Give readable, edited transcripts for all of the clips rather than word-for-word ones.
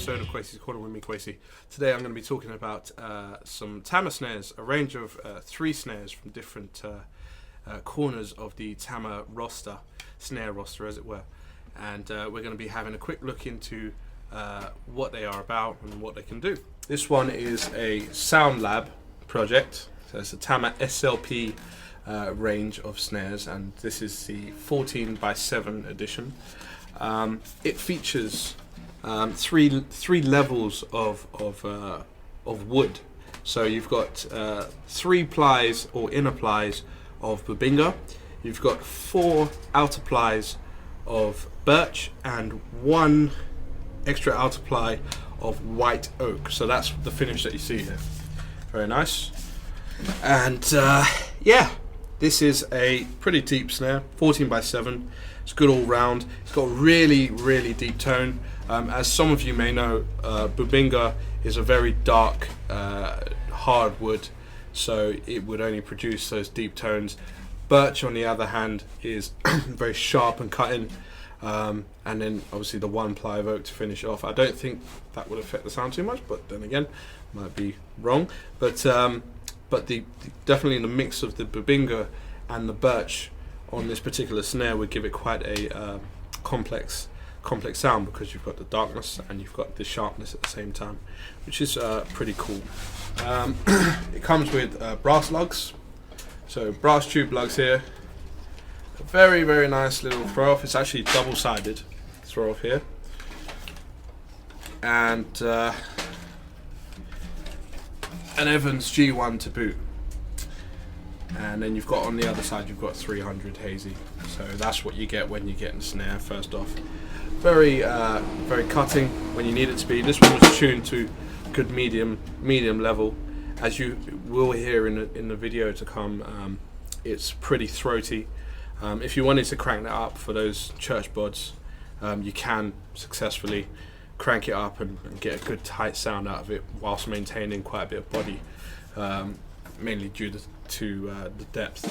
episode of Kwesi's Corner with me, Kwesi. Today I'm going to be talking about some Tama snares, a range of 3 snares from different corners of the Tama roster, snare roster as it were. And we're going to be having a quick look into what they are about and what they can do. This one is a Sound Lab project, so it's a Tama SLP range of snares, and this is the 14x7 edition. It features three levels of wood. So you've got 3 plies or inner plies of Bubinga. You've got 4 outer plies of Birch and 1 extra outer ply of white oak. So that's the finish that you see here. Very nice. And yeah, this is a pretty deep snare, 14x7. It's good all round. It's got really, really deep tone. As some of you may know, Bubinga is a very dark, hard wood, so it would only produce those deep tones. Birch, on the other hand, is very sharp and cutting, and then obviously the 1 ply of oak to finish off. I don't think that would affect the sound too much, but then again, might be wrong. But definitely the mix of the Bubinga and the Birch on this particular snare would give it quite a complex sound, because you've got the darkness and you've got the sharpness at the same time, which is pretty cool. It comes with brass lugs, so brass tube lugs here. A very, very nice little throw off. It's actually double-sided throw off here, and an Evans G1 to boot. And then you've got on the other side, you've got 300 hazy. So that's what you get when you get in snare. First off, very cutting when you need it to be. This one was tuned to good medium level, as you will hear in the video to come. It's pretty throaty. If you wanted to crank that up for those church bods, you can successfully crank it up and get a good tight sound out of it, whilst maintaining quite a bit of body, mainly due to the depth.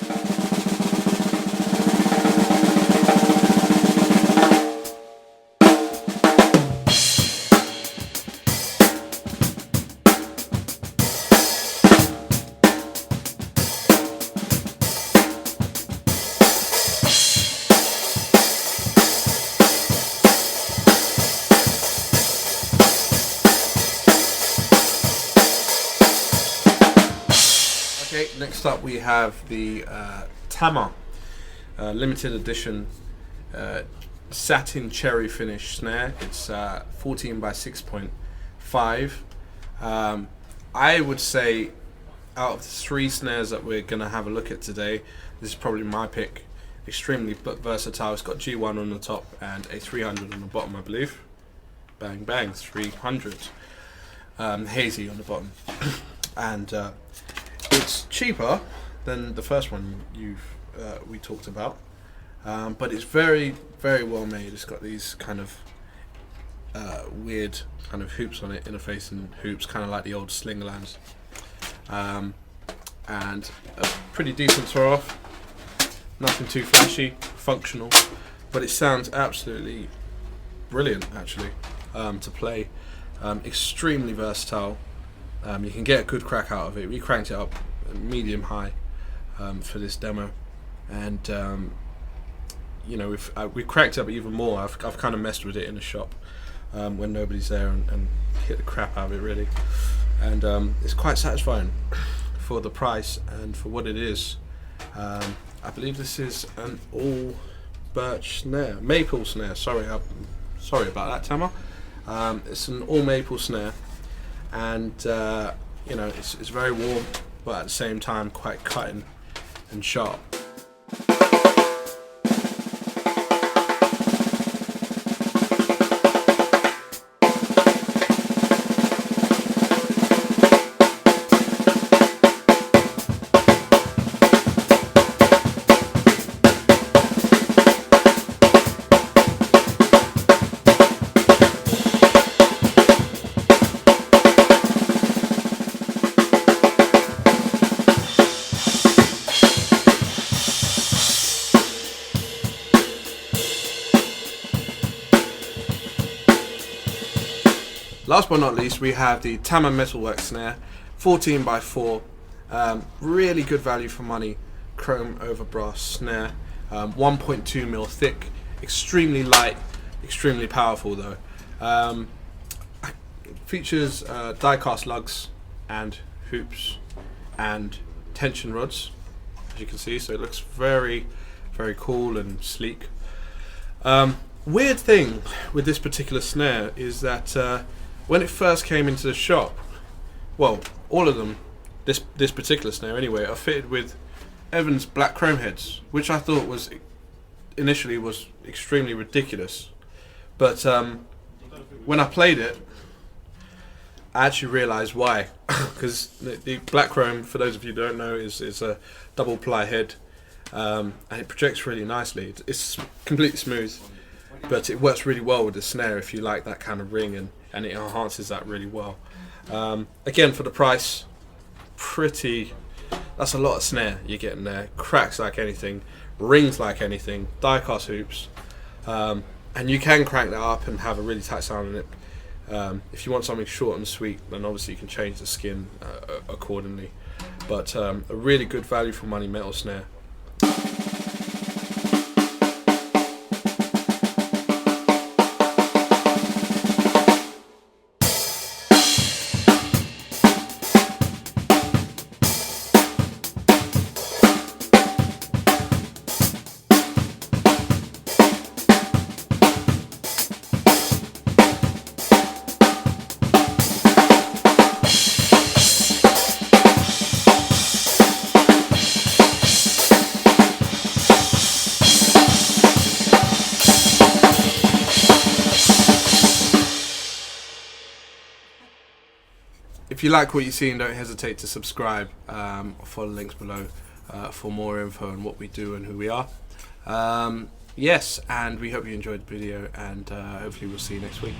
Okay, next up we have the Tama limited edition Satin cherry finish snare. It's 14x6.5. I would say out of the 3 snares that we're going to have a look at today, this is probably my pick. Extremely versatile. It's got G1 on the top and a 300 on the bottom, I believe. Bang bang, 300. Hazy on the bottom. And it's cheaper than the first one we talked about, but it's very, very well made. It's got these kind of weird kind of hoops on it, interfacing hoops, kind of like the old Slingerlands, and a pretty decent throw off. Nothing too flashy, functional, but it sounds absolutely brilliant actually to play. Extremely versatile. You can get a good crack out of it. We cranked it up medium high for this demo, and you know, we cranked it up even more. I've kind of messed with it in the shop when nobody's there and hit the crap out of it really, and it's quite satisfying for the price and for what it is. I believe this is an all birch snare, maple snare. Sorry about that, Tama. It's an all maple snare. And you know, it's very warm, but at the same time quite cutting and sharp. last but not least, we have the Tama Metalwork snare, 14 by 4. Really good value for money, chrome over brass snare, 1.2 mil thick, extremely light, extremely powerful though. Features die-cast lugs and hoops and tension rods, as you can see, so it looks very, very cool and sleek. Weird thing with this particular snare is that when it first came into the shop, well, all of them, this particular snare anyway, are fitted with Evans black chrome heads, which I thought was initially was extremely ridiculous. But when I played it, I actually realised why. Because the black chrome, for those of you who don't know, is a double ply head, and it projects really nicely. It's completely smooth, but it works really well with the snare if you like that kind of ring, and it enhances that really well. Again, for the price, that's a lot of snare you're getting there. Cracks like anything, rings like anything, die-cast hoops, and you can crank that up and have a really tight sound in it. If you want something short and sweet, then obviously you can change the skin accordingly. But a really good value for money metal snare. If you like what you've seen, don't hesitate to subscribe, or follow the links below for more info on what we do and who we are. Yes, and we hope you enjoyed the video, and hopefully we'll see you next week.